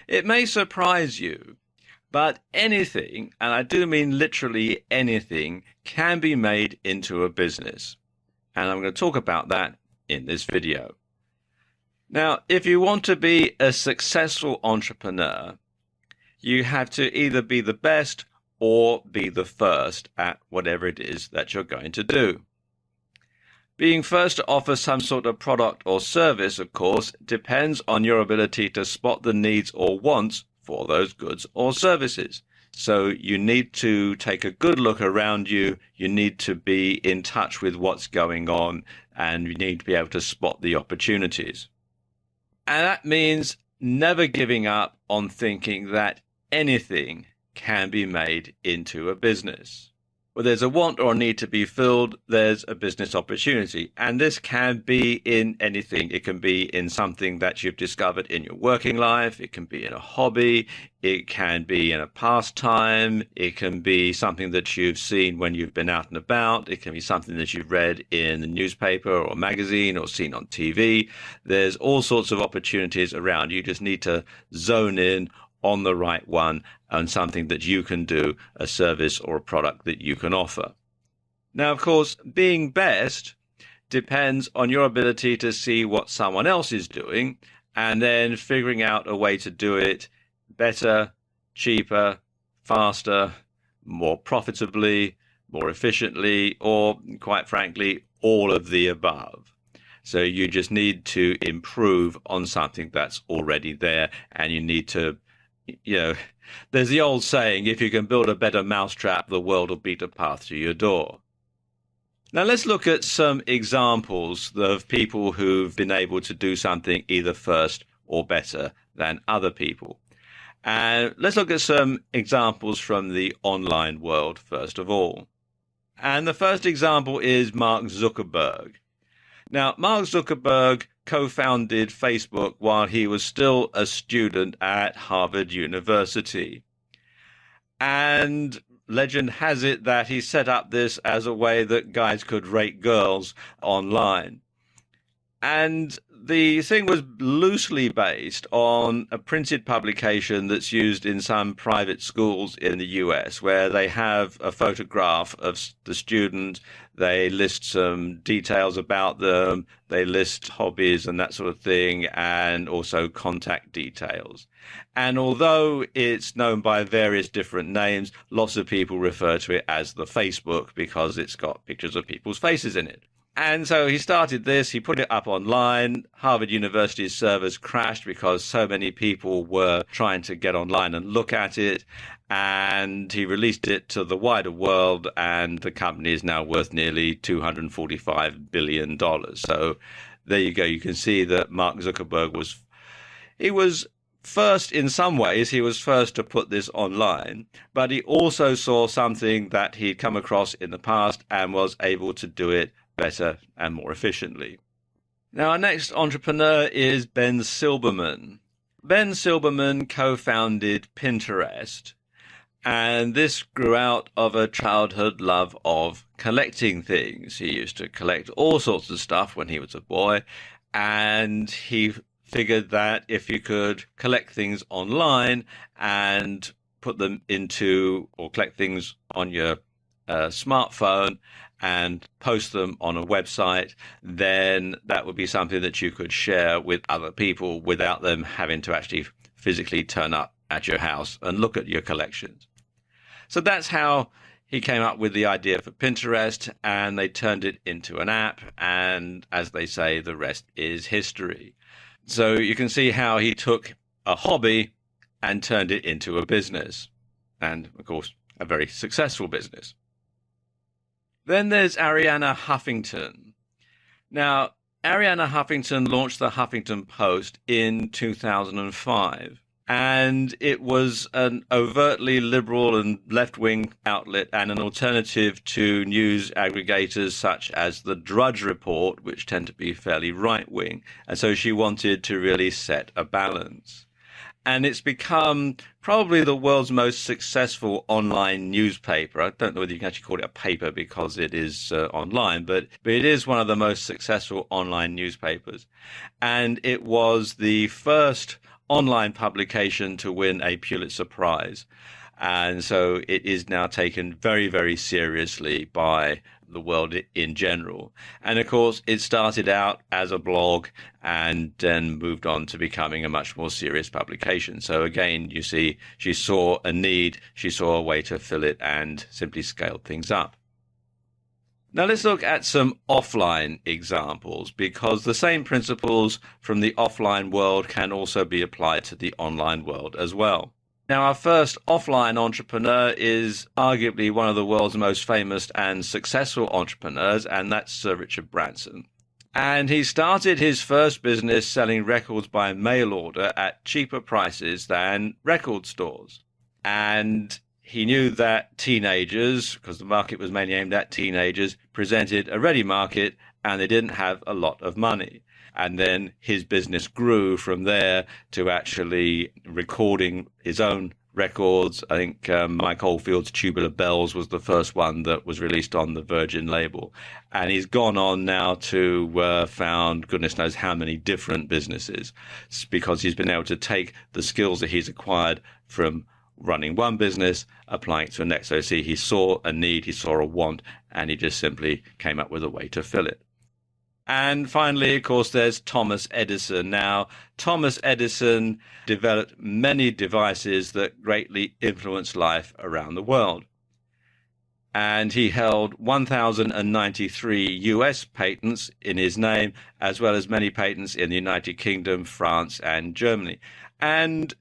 It may surprise you, but anything, and I do mean literally anything, can be made into a business. And I'm going to talk about that in this video. Now, if you want to be a successful entrepreneur, you have to either be the best or be the first at whatever it is that you're going to do. Being first to offer some sort of product or service, of course, depends on your ability to spot the needs or wants for those goods or services. So you need to take a good look around you. You need to be in touch with what's going on, and you need to be able to spot the opportunities. And that means never giving up on thinking that anything can be made into a business. Where there's a want or a need to be filled, there's a business opportunity. And this can be in anything. It can be in something that you've discovered in your working life. It can be in a hobby. It can be in a pastime. It can be something that you've seen when you've been out and about. It can be something that you've read in the newspaper or magazine or seen on TV. There's all sorts of opportunities around. You just need to zone in on the right one and something that you can do, a service or a product that you can offer. Now, of course, being best depends on your ability to see what someone else is doing and then figuring out a way to do it better, cheaper, faster, more profitably, more efficiently, or quite frankly, all of the above. So you just need to improve on something that's already there, and you need to there's the old saying, if you can build a better mousetrap, the world will beat a path to your door. Now let's look at some examples of people who've been able to do something either first or better than other people. And let's look at some examples from the online world first of all. And the first example is Mark Zuckerberg. Now, Mark Zuckerberg co-founded Facebook while he was still a student at Harvard University. And legend has it that he set up this as a way that guys could rate girls online. And the thing was loosely based on a printed publication that's used in some private schools in the US, where they have a photograph of the student, they list some details about them, they list hobbies and that sort of thing, and also contact details. And although it's known by various different names, lots of people refer to it as the Facebook because it's got pictures of people's faces in it. And so he started this, he put it up online. Harvard University's servers crashed because so many people were trying to get online and look at it. And he released it to the wider world, and the company is now worth nearly $245 billion. So there you go. You can see that Mark Zuckerberg was first in some ways. He was first to put this online, but he also saw something that he'd come across in the past and was able to do it better and more efficiently. Now, our next entrepreneur is Ben Silbermann. Ben Silbermann co-founded Pinterest, and this grew out of a childhood love of collecting things. He used to collect all sorts of stuff when he was a boy, and he figured that if you could collect things online and put them into, or collect things on your smartphone and post them on a website, then that would be something that you could share with other people without them having to actually physically turn up at your house and look at your collections. So that's how he came up with the idea for Pinterest, and they turned it into an app, and as they say, the rest is history. So you can see how he took a hobby and turned it into a business, and of course, a very successful business. Then there's Arianna Huffington. Now, Arianna Huffington launched the Huffington Post in 2005, and it was an overtly liberal and left-wing outlet and an alternative to news aggregators such as the Drudge Report, which tend to be fairly right-wing. And so she wanted to really set a balance. And it's become probably the world's most successful online newspaper. I don't know whether you can actually call it a paper because it is online, but it is one of the most successful online newspapers. And it was the first online publication to win a Pulitzer Prize. And so it is now taken very, very seriously by the world in general. And of course, it started out as a blog and then moved on to becoming a much more serious publication. So again, you see, she saw a need, she saw a way to fill it and simply scaled things up. Now let's look at some offline examples, because the same principles from the offline world can also be applied to the online world as well. Now, our first offline entrepreneur is arguably one of the world's most famous and successful entrepreneurs, and that's Sir Richard Branson. And he started his first business selling records by mail order at cheaper prices than record stores. And he knew that teenagers, because the market was mainly aimed at teenagers, presented a ready market and they didn't have a lot of money. And then his business grew from there to actually recording his own records. I think Mike Oldfield's Tubular Bells was the first one that was released on the Virgin label. And he's gone on now to found goodness knows how many different businesses, because he's been able to take the skills that he's acquired from running one business, applying it to the next. So see, he saw a need, he saw a want, and he just simply came up with a way to fill it. And finally, of course, there's Thomas Edison. Now, Thomas Edison developed many devices that greatly influenced life around the world. And he held 1,093 US patents in his name, as well as many patents in the United Kingdom, France, and Germany. And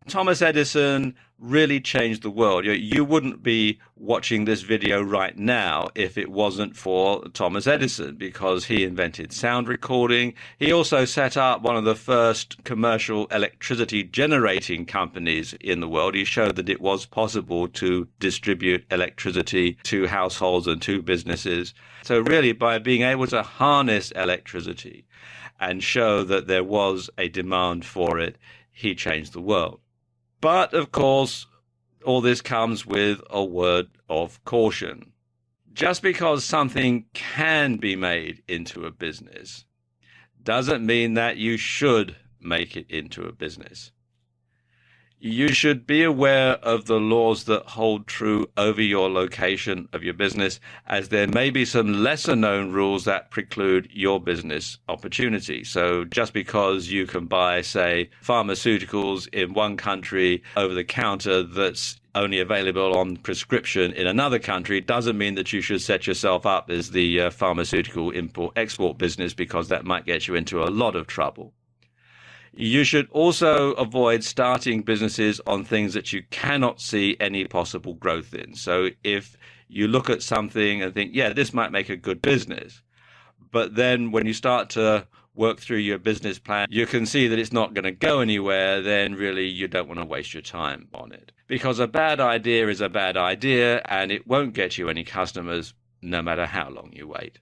Thomas Edison really changed the world. You wouldn't be watching this video right now if it wasn't for Thomas Edison, because he invented sound recording. He also set up one of the first commercial electricity generating companies in the world. He showed that it was possible to distribute electricity to households and to businesses. So really, by being able to harness electricity and show that there was a demand for it, he changed the world. But, of course, all this comes with a word of caution. Just because something can be made into a business doesn't mean that you should make it into a business. You should be aware of the laws that hold true over your location of your business, as there may be some lesser known rules that preclude your business opportunity. So just because you can buy, say, pharmaceuticals in one country over the counter that's only available on prescription in another country doesn't mean that you should set yourself up as the pharmaceutical import-export business, because that might get you into a lot of trouble. You should also avoid starting businesses on things that you cannot see any possible growth in. So if you look at something and think, yeah, this might make a good business, but then when you start to work through your business plan, you can see that it's not going to go anywhere, then really you don't want to waste your time on it. Because a bad idea is a bad idea, and it won't get you any customers no matter how long you wait.